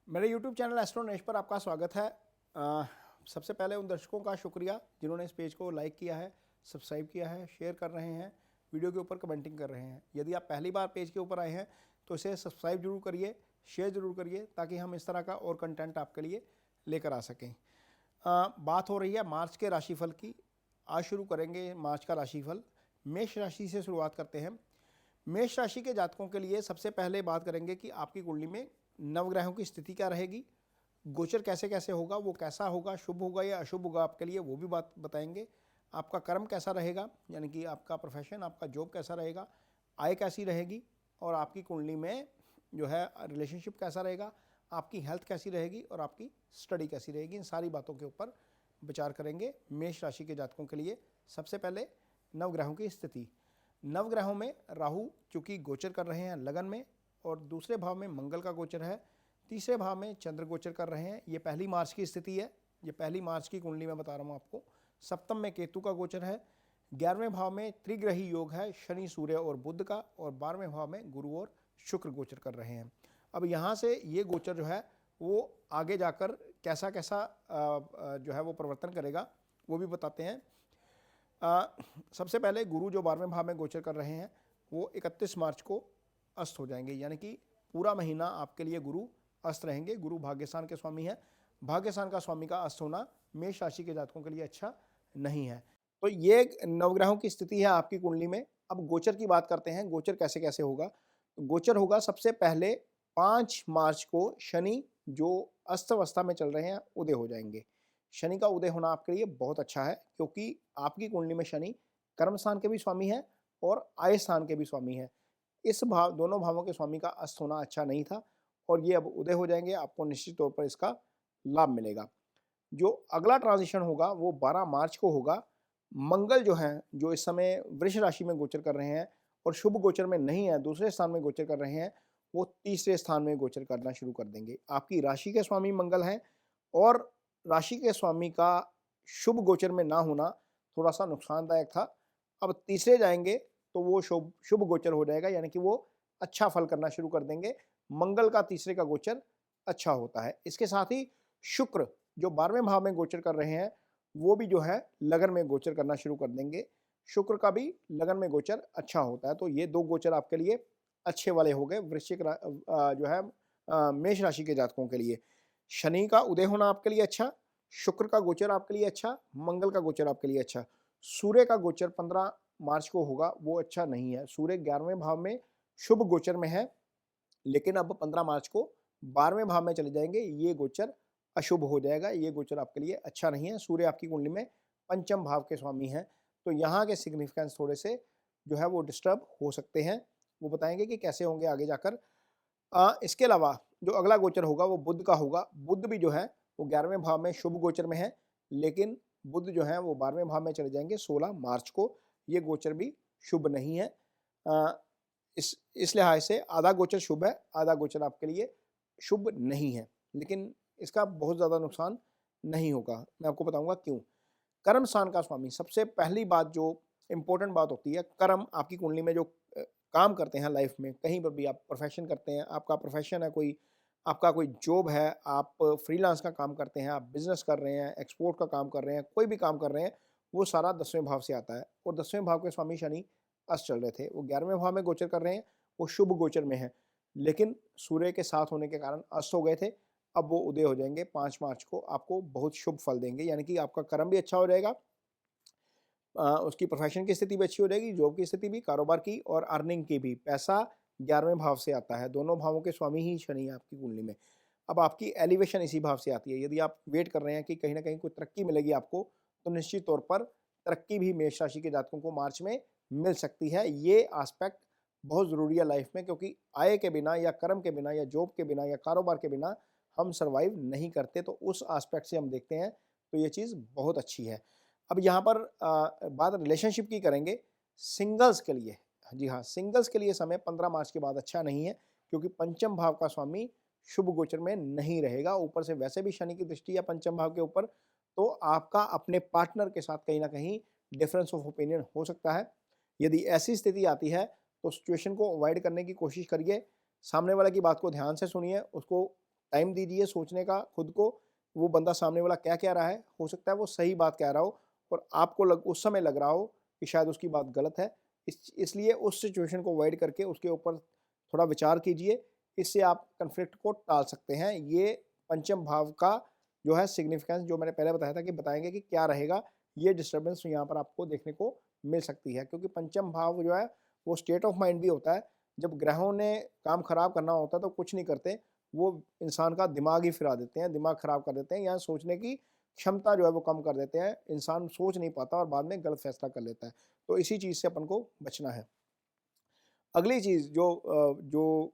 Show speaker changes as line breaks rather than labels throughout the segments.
मेरे YouTube channel astro नेश पर आपका स्वागत है। सबसे पहले उन दर्शकों का शुक्रिया जिन्होंने इस पेज को लाइक किया है, सब्सक्राइब किया है, शेयर कर रहे हैं, वीडियो के ऊपर कमेंटिंग कर रहे हैं। यदि आप पहली बार पेज के ऊपर आए हैं तो इसे सब्सक्राइब जरूर करिए, शेयर जरूर करिए, ताकि हम इस तरह का और कंटेंट आपके लिए लेकर आ सकें। बात हो रही है मार्च के राशिफल की। आज शुरू करेंगे मार्च का राशिफल। मेष राशि से शुरुआत करते हैं। मेष राशि के जातकों के लिए सबसे पहले बात करेंगे कि आपकी कुंडली में नवग्रहों की स्थिति क्या रहेगी, गोचर कैसे कैसे होगा, वो कैसा होगा, शुभ होगा या अशुभ होगा आपके लिए, वो भी बात बताएंगे। आपका कर्म कैसा रहेगा, यानी कि आपका प्रोफेशन, आपका जॉब कैसा रहेगा, आय कैसी रहेगी, और आपकी कुंडली में जो है रिलेशनशिप कैसा रहेगा, आपकी हेल्थ कैसी रहेगी और आपकी स्टडी कैसी रहेगी। इन सारी बातों के ऊपर विचार करेंगे मेष राशि के जातकों के लिए। सबसे पहले नवग्रहों की स्थिति। नवग्रहों में राहु चूंकि गोचर कर रहे हैं लगन में, और दूसरे भाव में मंगल का गोचर है, तीसरे भाव में चंद्र गोचर कर रहे हैं। ये पहली मार्च की स्थिति है, ये पहली मार्च की कुंडली में बता रहा हूँ आपको। सप्तम में केतु का गोचर है, 11वें भाव में त्रिग्रही योग है शनि, सूर्य और बुध का, और 12वें भाव में गुरु और शुक्र गोचर कर रहे हैं। अब यहाँ से ये गोचर जो है वो आगे जाकर कैसा कैसा जो है वो परिवर्तन करेगा वो भी बताते हैं। सबसे पहले गुरु जो 12वें भाव में गोचर कर रहे हैं वो 31 मार्च को अस्त हो जाएंगे, यानी कि पूरा महीना आपके लिए गुरु अस्त रहेंगे। गुरु भाग्यस्थान के स्वामी है, भाग्यस्थान का स्वामी का अस्त होना मेष राशि के जातकों के लिए अच्छा नहीं है। तो ये नवग्रहों की स्थिति है आपकी कुंडली में। अब गोचर की बात करते हैं, गोचर कैसे कैसे होगा। गोचर होगा सबसे पहले 5 मार्च को शनि जो अस्त अवस्था में चल रहे हैं उदय हो जाएंगे। शनि का उदय होना आपके लिए बहुत अच्छा है, क्योंकि आपकी कुंडली में शनि कर्म स्थान के भी स्वामी है और आय स्थान के भी स्वामी है। इस भाव दोनों भावों के स्वामी का अस्त होना अच्छा नहीं था, और ये अब उदय हो जाएंगे, आपको निश्चित तौर पर इसका लाभ मिलेगा। जो अगला ट्रांजिशन होगा वो 12 मार्च को होगा। मंगल जो है, जो इस समय वृष राशि में गोचर कर रहे हैं और शुभ गोचर में नहीं है, दूसरे स्थान में गोचर कर रहे हैं, वो तीसरे स्थान में गोचर करना शुरू कर देंगे। आपकी राशि के स्वामी मंगल हैं, और राशि के स्वामी का शुभ गोचर में ना होना थोड़ा सा नुकसानदायक था। अब तीसरे जाएंगे तो वो शुभ शुभ गोचर हो जाएगा, यानी कि वो अच्छा फल करना शुरू कर देंगे। मंगल का तीसरे का गोचर अच्छा होता है। इसके साथ ही शुक्र जो 12वें भाव में गोचर कर रहे हैं वो भी जो है लगन में गोचर करना शुरू कर देंगे। शुक्र का भी लगन में गोचर अच्छा होता है। तो ये दो गोचर आपके लिए अच्छे वाले हो गए वृश्चिक जो है मेष राशि के जातकों के लिए। शनि का उदय होना आपके लिए अच्छा, शुक्र का गोचर आपके लिए अच्छा, मंगल का गोचर आपके लिए अच्छा। सूर्य का गोचर 15 मार्च को होगा, वो अच्छा नहीं है। सूर्य 11वें भाव में शुभ गोचर में है, लेकिन अब 15 मार्च को 12वें भाव में चले जाएंगे, ये गोचर अशुभ हो जाएगा। ये गोचर आपके लिए अच्छा नहीं है। सूर्य आपकी कुंडली में पंचम भाव के स्वामी हैं, तो यहाँ के सिग्निफिकेंस थोड़े से जो है वो डिस्टर्ब हो सकते हैं। वो बताएंगे कि कैसे होंगे आगे जाकर। इसके अलावा जो अगला गोचर होगा वो बुध का होगा। बुध भी जो है वो 11वें भाव में शुभ गोचर में है, लेकिन बुध जो है वो 12वें भाव में चले जाएंगे 16 मार्च को। ये गोचर भी शुभ नहीं है। इस लिहाज से आधा गोचर शुभ है, आधा गोचर आपके लिए शुभ नहीं है, लेकिन इसका बहुत ज़्यादा नुकसान नहीं होगा। मैं आपको बताऊंगा क्यों। कर्म स्थान का स्वामी, सबसे पहली बात जो इम्पोर्टेंट बात होती है, कर्म आपकी कुंडली में जो काम करते हैं लाइफ में, कहीं पर भी आप प्रोफेशन करते हैं, आपका प्रोफेशन है कोई, आपका कोई जॉब है, आप फ्रीलांस का काम करते हैं, आप बिजनेस कर रहे हैं, एक्सपोर्ट का काम कर रहे हैं, कोई भी काम कर रहे हैं, वो सारा 10वें भाव से आता है। और 10वें भाव के स्वामी शनि अस्त चल रहे थे, वो 11वें भाव में गोचर कर रहे हैं, वो शुभ गोचर में है, लेकिन सूर्य के साथ होने के कारण अस्त हो गए थे। अब वो उदय हो जाएंगे 5 मार्च को, आपको बहुत शुभ फल देंगे, यानी कि आपका कर्म भी अच्छा हो जाएगा, उसकी प्रोफेशन की स्थिति भी अच्छी हो जाएगी, जॉब की स्थिति भी, कारोबार की और अर्निंग की भी। पैसा 11वें भाव से आता है, दोनों भावों के स्वामी ही शनि है आपकी कुंडली में। अब आपकी एलिवेशन इसी भाव से आती है। यदि आप वेट कर रहे हैं कि कहीं ना कहीं कोई तरक्की मिलेगी आपको, तो निश्चित तौर पर तरक्की भी मेष राशि के जातकों को मार्च में मिल सकती है। ये आस्पेक्ट बहुत ज़रूरी है लाइफ में, क्योंकि आय के बिना या कर्म के बिना या जॉब के बिना या कारोबार के बिना हम सर्वाइव नहीं करते। तो उस आस्पेक्ट से हम देखते हैं तो ये चीज़ बहुत अच्छी है। अब यहाँ पर बात रिलेशनशिप की करेंगे सिंगल्स के लिए। जी हाँ, सिंगल्स के लिए समय 15 मार्च के बाद अच्छा नहीं है, क्योंकि पंचम भाव का स्वामी शुभ गोचर में नहीं रहेगा। ऊपर से वैसे भी शनि की दृष्टि है पंचम भाव के ऊपर, तो आपका अपने पार्टनर के साथ कहीं ना कहीं डिफरेंस ऑफ ओपिनियन हो सकता है। यदि ऐसी स्थिति आती है तो सिचुएशन को अवॉइड करने की कोशिश करिए। सामने वाले की बात को ध्यान से सुनिए, उसको टाइम दीजिए सोचने का खुद को, वो बंदा सामने वाला क्या कह रहा है, हो सकता है वो सही बात कह रहा हो और आपको उस समय लग रहा हो कि शायद उसकी बात गलत है। इसलिए उस सिचुएशन को अवॉइड करके उसके ऊपर थोड़ा विचार कीजिए, इससे आप कॉन्फ्लिक्ट को टाल सकते हैं। ये पंचम भाव का जो है सिग्निफिकेंस जो मैंने पहले बताया था कि बताएँगे कि क्या रहेगा, ये डिस्टर्बेंस यहाँ पर आपको देखने को मिल सकती है। क्योंकि पंचम भाव जो है वो स्टेट ऑफ माइंड भी होता है। जब ग्रहों ने काम खराब करना होता है तो कुछ नहीं करते, वो इंसान का दिमाग ही फिरा देते हैं, दिमाग खराब कर देते हैं या सोचने की क्षमता जो है वो कम कर देते हैं। इंसान सोच नहीं पाता और बाद में गलत फैसला कर लेता है। तो इसी चीज़ से अपन को बचना है। अगली चीज़ जो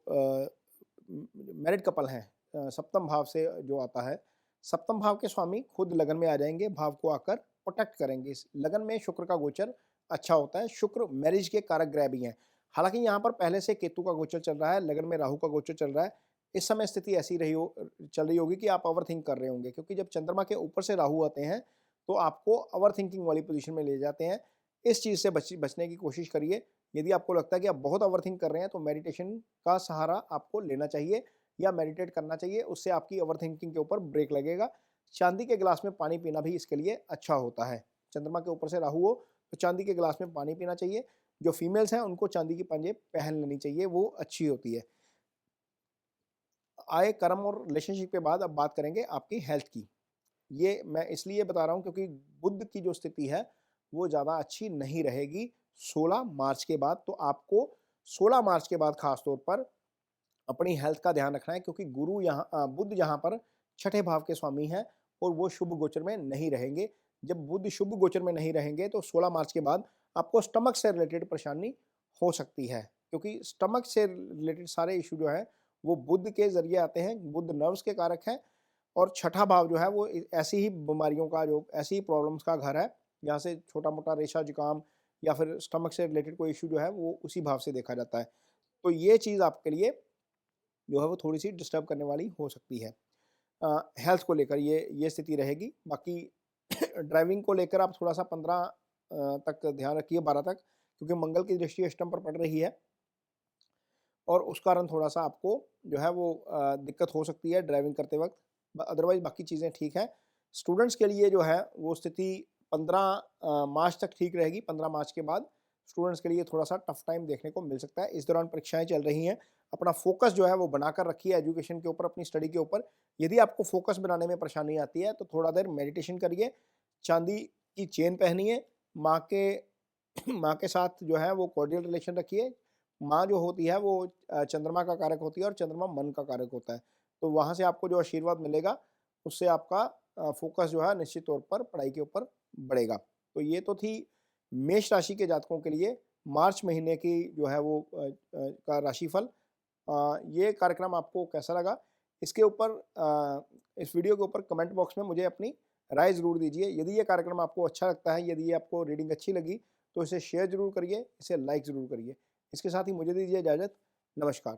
मैरिड कपल हैं, सप्तम भाव से जो आता है, सप्तम भाव के स्वामी खुद लगन में आ जाएँगे, भाव को आकर प्रोटेक्ट करेंगे। इस लगन में शुक्र का गोचर अच्छा होता है, शुक्र मैरिज के कारक ग्रह भी हैं। हालाँकि यहाँ पर पहले से केतु का गोचर चल रहा है, लगन में राहु का गोचर चल रहा है। इस समय स्थिति ऐसी चल रही होगी कि आप ओवरथिंक कर रहे होंगे, क्योंकि जब चंद्रमा के ऊपर से राहु आते हैं, तो आपको ओवरथिंकिंग वाली पोज़ीशन में ले जाते हैं। इस चीज़ से बचने की कोशिश करिए। यदि आपको लगता है कि आप बहुत ओवरथिंक कर रहे हैं, तो मेडिटेशन का सहारा आपको लेना चाहिए या मेडिटेट करना चाहिए, उससे आपकी ओवरथिंकिंग के ऊपर ब्रेक लगेगा। चांदी के गिलास में पानी पीना भी इसके लिए अच्छा होता है। चंद्रमा के ऊपर से राहु हो, तो चांदी के गिलास में पानी पीना चाहिए। जो फीमेल्स हैं, उनको चांदी की पंजेब पहन लेनी चाहिए, वो अच्छी होती है। आए कर्म और रिलेशनशिप के बाद अब बात करेंगे आपकी हेल्थ की। ये मैं इसलिए बता रहा हूँ क्योंकि बुध की जो स्थिति है, वो ज़्यादा अच्छी नहीं रहेगी 16 मार्च के बाद। तो आपको 16 मार्च के बाद ख़ास तौर पर अपनी हेल्थ का ध्यान रखना है, क्योंकि बुध यहाँ पर छठे भाव के स्वामी हैं और वो शुभ गोचर में नहीं रहेंगे। जब बुध शुभ गोचर में नहीं रहेंगे तो 16 मार्च के बाद आपको स्टमक से रिलेटेड परेशानी हो सकती है, क्योंकि स्टमक से रिलेटेड सारे इशू जो हैं वो बुध के ज़रिए आते हैं। बुध नर्व्स के कारक हैं और छठा भाव जो है वो ऐसी ही बीमारियों का, जो ऐसी ही प्रॉब्लम्स का घर है, जहाँ से छोटा-मोटा रेशा जुकाम या फिर स्टमक से रिलेटेड कोई इशू जो है वो उसी भाव से देखा जाता है। तो ये चीज़ आपके लिए जो है वो थोड़ी-सी डिस्टर्ब करने वाली हो सकती है। हेल्थ को लेकर ये स्थिति रहेगी। बाकी ड्राइविंग को लेकर आप थोड़ा-सा 15 तक ध्यान रखिए, 12 तक, क्योंकि मंगल की दृष्टि अष्टम पर पड़ रही है और उस कारण थोड़ा-सा आपको जो है वो दिक्कत हो सकती है ड्राइविंग करते वक़्त। अदरवाइज़ बाकी चीज़ें ठीक हैं। स्टूडेंट्स के लिए जो है वो स्थिति 15 मार्च तक ठीक रहेगी। 15 मार्च के बाद स्टूडेंट्स के लिए थोड़ा-सा टफ टाइम देखने को मिल सकता है। इस दौरान परीक्षाएँ चल रही हैं। अपना फ़ोकस जो है वो बनाकर रखिए एजुकेशन के ऊपर, अपनी स्टडी के ऊपर। यदि आपको फ़ोकस बनाने में परेशानी आती है तो थोड़ा देर मेडिटेशन करिए, चांदी की चेन पहनिए, माँ के माँ के साथ जो है वो कॉर्डियल रिलेशन रखिए। माँ जो होती है वो चंद्रमा का कारक होती है और चंद्रमा मन का कारक होता है। तो वहाँ से आपको जो आशीर्वाद मिलेगा, उससे आपका फ़ोकस जो है निश्चित तौर पर पढ़ाई के ऊपर बढ़ेगा। तो ये तो थी मेष राशि के जातकों के लिए मार्च महीने की जो है वो का राशिफल। ये कार्यक्रम आपको कैसा लगा? इसके ऊपर इस वीडियो के ऊपर कमेंट बॉक्स में मुझे अपनी राय ज़रूर दीजिए। यदि ये कार्यक्रम आपको अच्छा लगता है, यदि आपको रीडिंग अच्छी लगी, तो इसे शेयर ज़रूर करिए, इसे लाइक ज़रूर करिए। इसके साथ ही मुझे दीजिए इजाज़त। नमस्कार।